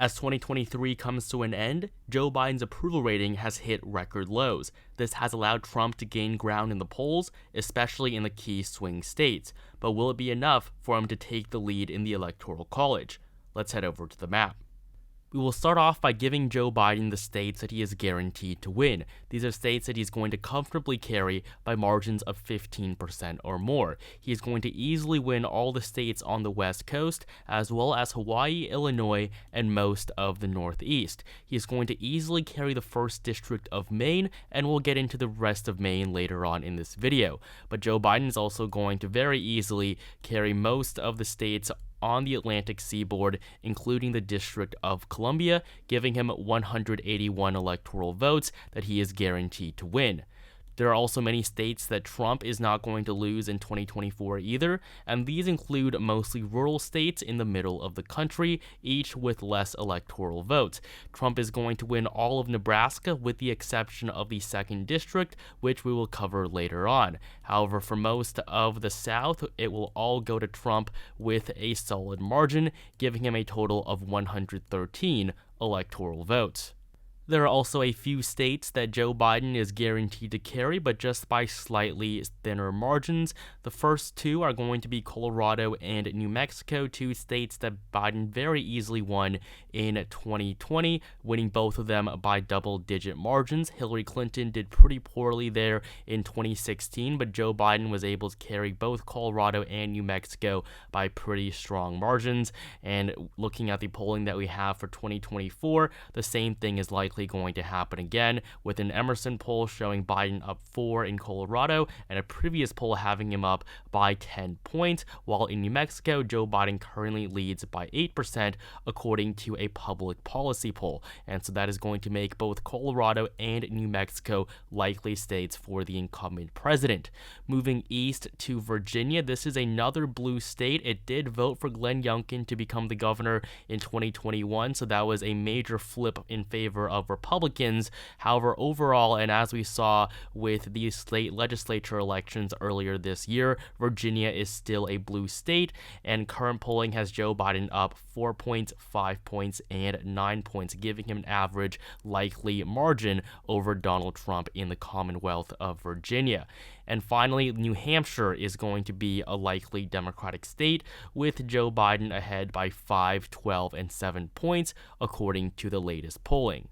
As 2023 comes to an end, Joe Biden's approval rating has hit record lows. This has allowed Trump to gain ground in the polls, especially in the key swing states. But will it be enough for him to take the lead in the Electoral College? Let's head over to the map. We will start off by giving Joe Biden the states that he is guaranteed to win. These are states that he's going to comfortably carry by margins of 15% or more. He is going to easily win all the states on the West Coast, as well as Hawaii, Illinois, and most of the Northeast. He is going to easily carry the 1st District of Maine, and we'll get into the rest of Maine later on in this video. But Joe Biden is also going to very easily carry most of the states on the Atlantic seaboard, including the District of Columbia, giving him 181 electoral votes that he is guaranteed to win. There are also many states that Trump is not going to lose in 2024 either, and these include mostly rural states in the middle of the country, each with less electoral votes. Trump is going to win all of Nebraska with the exception of the 2nd District, which we will cover later on. However, for most of the South, it will all go to Trump with a solid margin, giving him a total of 113 electoral votes. There are also a few states that Joe Biden is guaranteed to carry, but just by slightly thinner margins. The first two are going to be Colorado and New Mexico, 2 states that Biden very easily won in 2020, winning both of them by double-digit margins. Hillary Clinton did pretty poorly there in 2016, but Joe Biden was able to carry both Colorado and New Mexico by pretty strong margins. And looking at the polling that we have for 2024, the same thing is likely going to happen again, with an Emerson poll showing Biden up 4 in Colorado and a previous poll having him up by 10 points, while in New Mexico, Joe Biden currently leads by 8% according to a public policy poll. And so that is going to make both Colorado and New Mexico likely states for the incumbent president. Moving east to Virginia, this is another blue state. It did vote for Glenn Youngkin to become the governor in 2021, so that was a major flip in favor of Republicans. However, overall, and as we saw with the state legislature elections earlier this year, Virginia is still a blue state, and current polling has Joe Biden up 4 points, 5 points, and 9 points, giving him an average likely margin over Donald Trump in the Commonwealth of Virginia. And finally, New Hampshire is going to be a likely Democratic state, with Joe Biden ahead by 5, 12, and 7 points, according to the latest polling.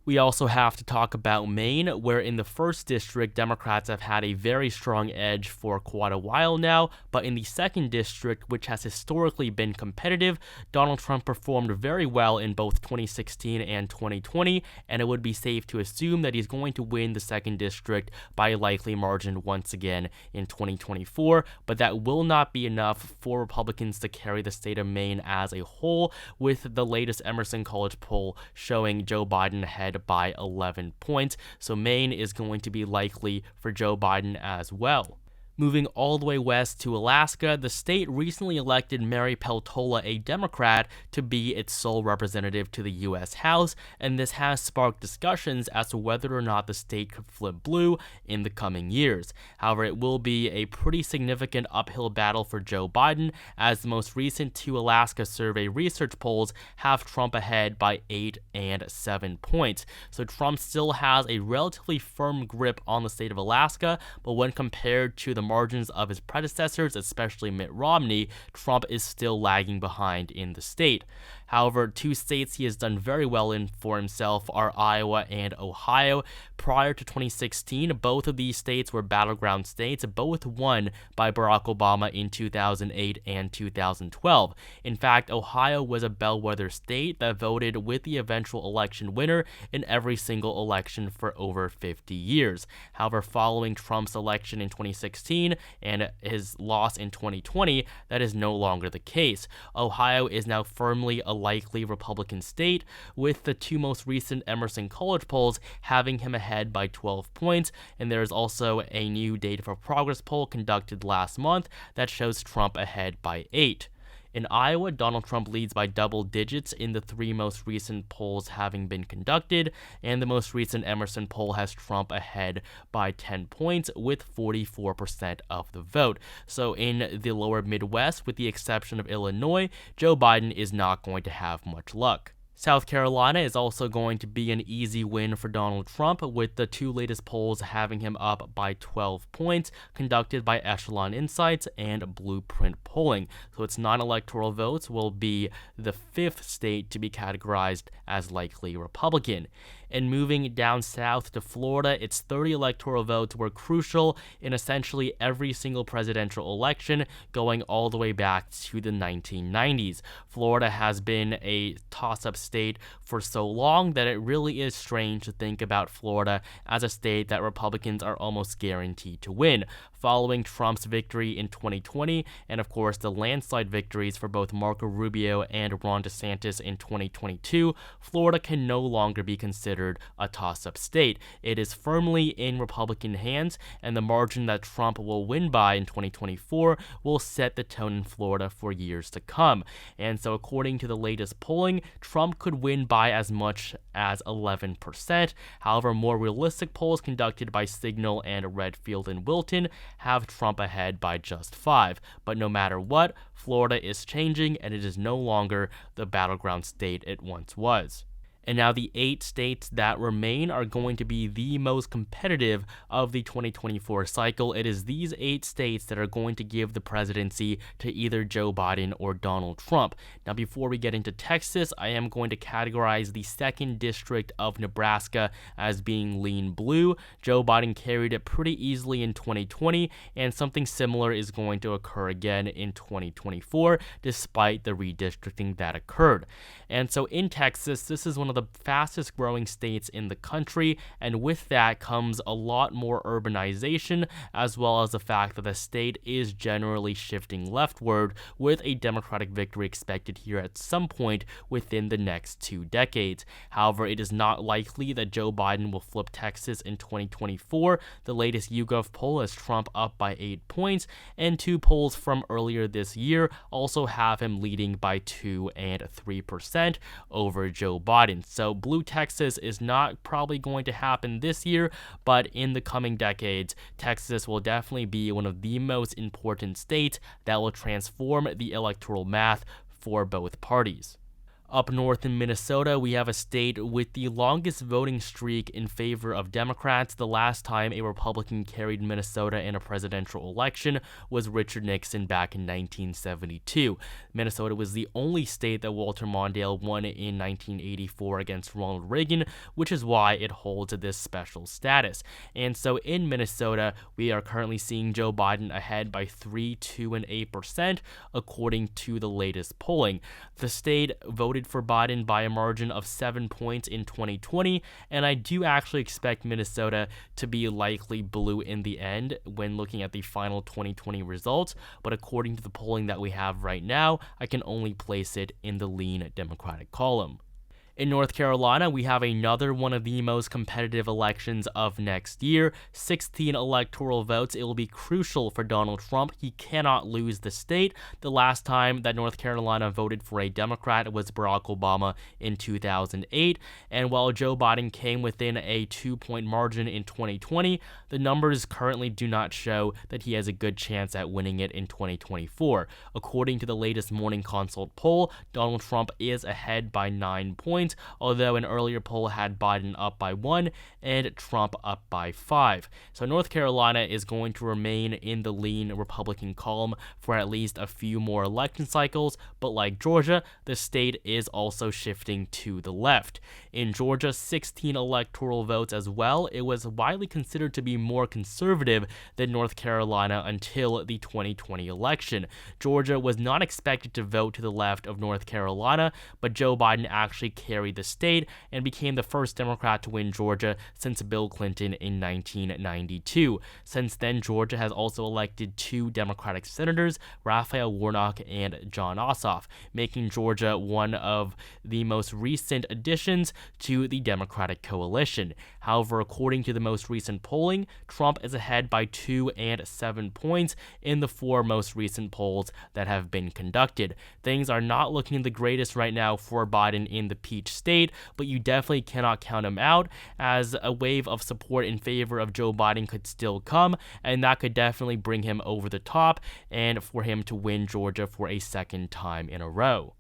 We also have to talk about Maine, where in the 1st District, Democrats have had a very strong edge for quite a while now, but in the 2nd District, which has historically been competitive, Donald Trump performed very well in both 2016 and 2020, and it would be safe to assume that he's going to win the 2nd District by a likely margin once again in 2024, but that will not be enough for Republicans to carry the state of Maine as a whole, with the latest Emerson College poll showing Joe Biden ahead by 11 points, so Maine is going to be likely for Joe Biden as well. Moving all the way west to Alaska, the state recently elected Mary Peltola, a Democrat, to be its sole representative to the U.S. House, and this has sparked discussions as to whether or not the state could flip blue in the coming years. However, it will be a pretty significant uphill battle for Joe Biden, as the most recent 2 Alaska survey research polls have Trump ahead by 8 and 7 points. So Trump still has a relatively firm grip on the state of Alaska, but when compared to the margins of his predecessors, especially Mitt Romney, Trump is still lagging behind in the state. However, 2 states he has done very well in for himself are Iowa and Ohio. Prior to 2016, both of these states were battleground states, both won by Barack Obama in 2008 and 2012. In fact, Ohio was a bellwether state that voted with the eventual election winner in every single election for over 50 years. However, following Trump's election in 2016 and his loss in 2020, that is no longer the case. Ohio is now firmly a likely Republican state, with the 2 most recent Emerson College polls having him ahead by 12 points, and there is also a new Data for Progress poll conducted last month that shows Trump ahead by 8. In Iowa, Donald Trump leads by double digits in the 3 most recent polls having been conducted, and the most recent Emerson poll has Trump ahead by 10 points with 44% of the vote. So in the lower Midwest, with the exception of Illinois, Joe Biden is not going to have much luck. South Carolina is also going to be an easy win for Donald Trump, with the two latest polls having him up by 12 points, conducted by Echelon Insights and Blueprint Polling. So its non-electoral votes will be the fifth state to be categorized as likely Republican. And moving down south to Florida, its 30 electoral votes were crucial in essentially every single presidential election, going all the way back to the 1990s. Florida has been a toss-up state for so long that it really is strange to think about Florida as a state that Republicans are almost guaranteed to win. Following Trump's victory in 2020, and of course the landslide victories for both Marco Rubio and Ron DeSantis in 2022, Florida can no longer be considered a toss-up state. It is firmly in Republican hands, and the margin that Trump will win by in 2024 will set the tone in Florida for years to come. And so according to the latest polling, Trump could win by as much as 11%. However, more realistic polls conducted by Signal and Redfield and Wilton have Trump ahead by just 5. But no matter what, Florida is changing, and it is no longer the battleground state it once was. And now the 8 states that remain are going to be the most competitive of the 2024 cycle. It is these 8 states that are going to give the presidency to either Joe Biden or Donald Trump. Now, before we get into Texas, I am going to categorize the 2nd district of Nebraska as being lean blue. Joe Biden carried it pretty easily in 2020, and something similar is going to occur again in 2024, despite the redistricting that occurred. And so in Texas, this is one of the fastest growing states in the country, and with that comes a lot more urbanization, as well as the fact that the state is generally shifting leftward, with a Democratic victory expected here at some point within the next 2 decades. However, it is not likely that Joe Biden will flip Texas in 2024. The latest YouGov poll has Trump up by 8 points, and 2 polls from earlier this year also have him leading by 2 and 3% over Joe Biden. So Blue Texas is not probably going to happen this year, but in the coming decades, Texas will definitely be one of the most important states that will transform the electoral math for both parties. Up north in Minnesota, we have a state with the longest voting streak in favor of Democrats. The last time a Republican carried Minnesota in a presidential election was Richard Nixon back in 1972. Minnesota was the only state that Walter Mondale won in 1984 against Ronald Reagan, which is why it holds this special status. And so in Minnesota, we are currently seeing Joe Biden ahead by 3, 2, and 8%, according to the latest polling. The state voted for Biden by a margin of 7 points in 2020, and I do actually expect Minnesota to be likely blue in the end when looking at the final 2020 results, but according to the polling that we have right now, I can only place it in the lean Democratic column. In North Carolina, we have another one of the most competitive elections of next year. 16 electoral votes. It will be crucial for Donald Trump. He cannot lose the state. The last time that North Carolina voted for a Democrat was Barack Obama in 2008. And while Joe Biden came within a 2-point margin in 2020, the numbers currently do not show that he has a good chance at winning it in 2024. According to the latest Morning Consult poll, Donald Trump is ahead by 9 points. Although an earlier poll had Biden up by 1 and Trump up by 5. So North Carolina is going to remain in the lean Republican column for at least a few more election cycles, but like Georgia, the state is also shifting to the left. In Georgia, 16 electoral votes as well. It was widely considered to be more conservative than North Carolina until the 2020 election. Georgia was not expected to vote to the left of North Carolina, but Joe Biden actually carried the state and became the first Democrat to win Georgia since Bill Clinton in 1992. Since then, Georgia has also elected 2 Democratic senators, Raphael Warnock and Jon Ossoff, making Georgia one of the most recent additions to the Democratic coalition. However, according to the most recent polling, Trump is ahead by 2 and 7 points in the 4 most recent polls that have been conducted. Things are not looking the greatest right now for Biden in the Peach State, but you definitely cannot count him out, as a wave of support in favor of Joe Biden could still come, and that could definitely bring him over the top and for him to win Georgia for a second time in a row.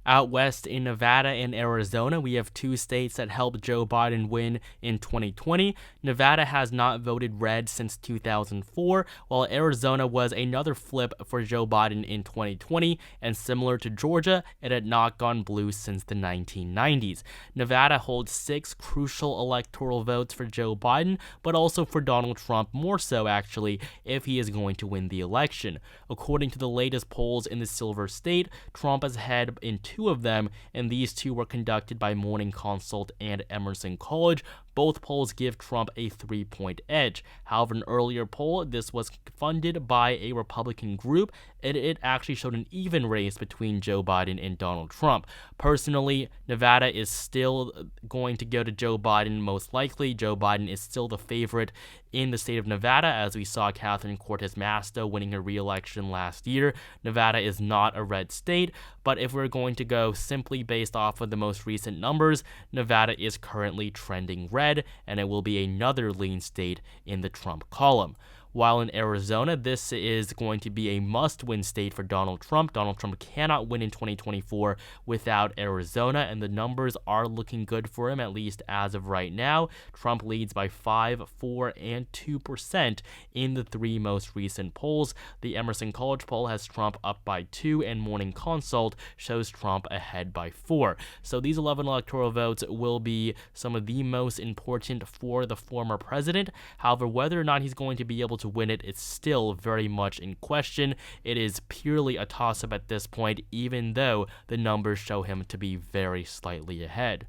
Out west in Nevada and Arizona, we have two states that helped Joe Biden win in 2020. Nevada has not voted red since 2004, while Arizona was another flip for Joe Biden in 2020, and similar to Georgia, it had not gone blue since the 1990s. Nevada holds 6 crucial electoral votes for Joe Biden, but also for Donald Trump, more so actually, if he is going to win the election. According to the latest polls in the Silver State, Trump is ahead in 2 of them, and these 2 were conducted by Morning Consult and Emerson College. Both polls give Trump a 3-point edge. However, an earlier poll, this was funded by a Republican group, and it actually showed an even race between Joe Biden and Donald Trump. Personally, Nevada is still going to go to Joe Biden most likely. Joe Biden is still the favorite in the state of Nevada, as we saw Catherine Cortez Masto winning her re-election last year. Nevada is not a red state, but if we're going to go simply based off of the most recent numbers, Nevada is currently trending red, and it will be another lean state in the Trump column. While in Arizona, this is going to be a must-win state for Donald Trump. Donald Trump cannot win in 2024 without Arizona, and the numbers are looking good for him, at least as of right now. Trump leads by 5%, 4%, and 2% in the 3 most recent polls. The Emerson College poll has Trump up by 2, and Morning Consult shows Trump ahead by 4. So these 11 electoral votes will be some of the most important for the former president. However, whether or not he's going to be able to win it, it's still very much in question. It is purely a toss-up at this point, even though the numbers show him to be very slightly ahead.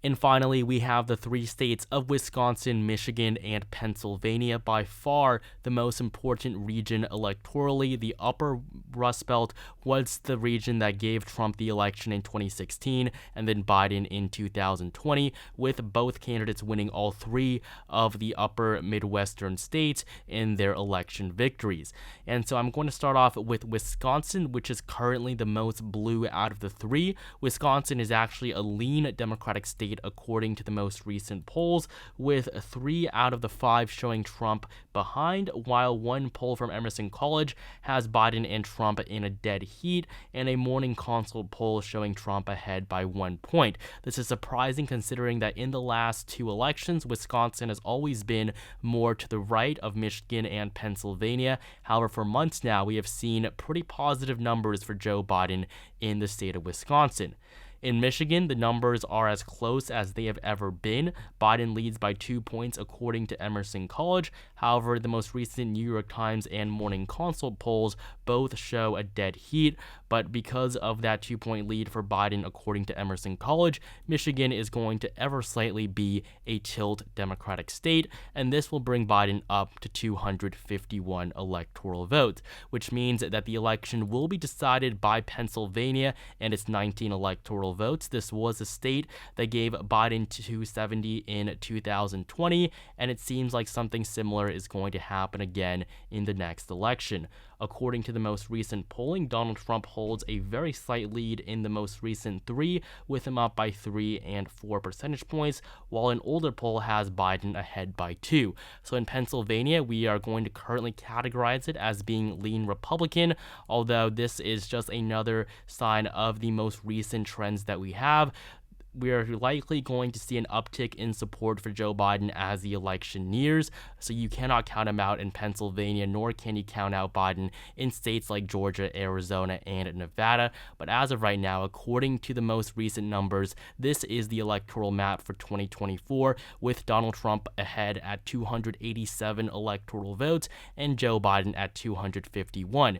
And finally, we have the 3 states of Wisconsin, Michigan, and Pennsylvania. By far the most important region electorally. The upper Rust Belt was the region that gave Trump the election in 2016 and then Biden in 2020, with both candidates winning all 3 of the upper Midwestern states in their election victories. And so I'm going to start off with Wisconsin, which is currently the most blue out of the 3. Wisconsin is actually a lean Democratic state according to the most recent polls, with 3 out of the 5 showing Trump behind, while 1 poll from Emerson College has Biden and Trump in a dead heat, and a Morning Consult poll showing Trump ahead by 1 point. This is surprising considering that in the last 2 elections, Wisconsin has always been more to the right of Michigan and Pennsylvania. However, for months now, we have seen pretty positive numbers for Joe Biden in the state of Wisconsin. In Michigan, the numbers are as close as they have ever been. Biden leads by 2 points according to Emerson College. However, the most recent New York Times and Morning Consult polls both show a dead heat, but because of that 2-point lead for Biden according to Emerson College, Michigan is going to ever slightly be a tilt Democratic state, and this will bring Biden up to 251 electoral votes, which means that the election will be decided by Pennsylvania and its 19 electoral votes. This was a state that gave Biden 270 in 2020, and it seems like something similar is going to happen again in the next election. According to the most recent polling, Donald Trump holds a very slight lead in the most recent 3, with him up by 3 and 4 percentage points, while an older poll has Biden ahead by 2. So in Pennsylvania, we are going to currently categorize it as being lean Republican, although this is just another sign of the most recent trends that we have. We are likely going to see an uptick in support for Joe Biden as the election nears, so you cannot count him out in Pennsylvania, nor can you count out Biden in states like Georgia, Arizona, and Nevada. But as of right now, according to the most recent numbers, this is the electoral map for 2024, with Donald Trump ahead at 287 electoral votes and Joe Biden at 251.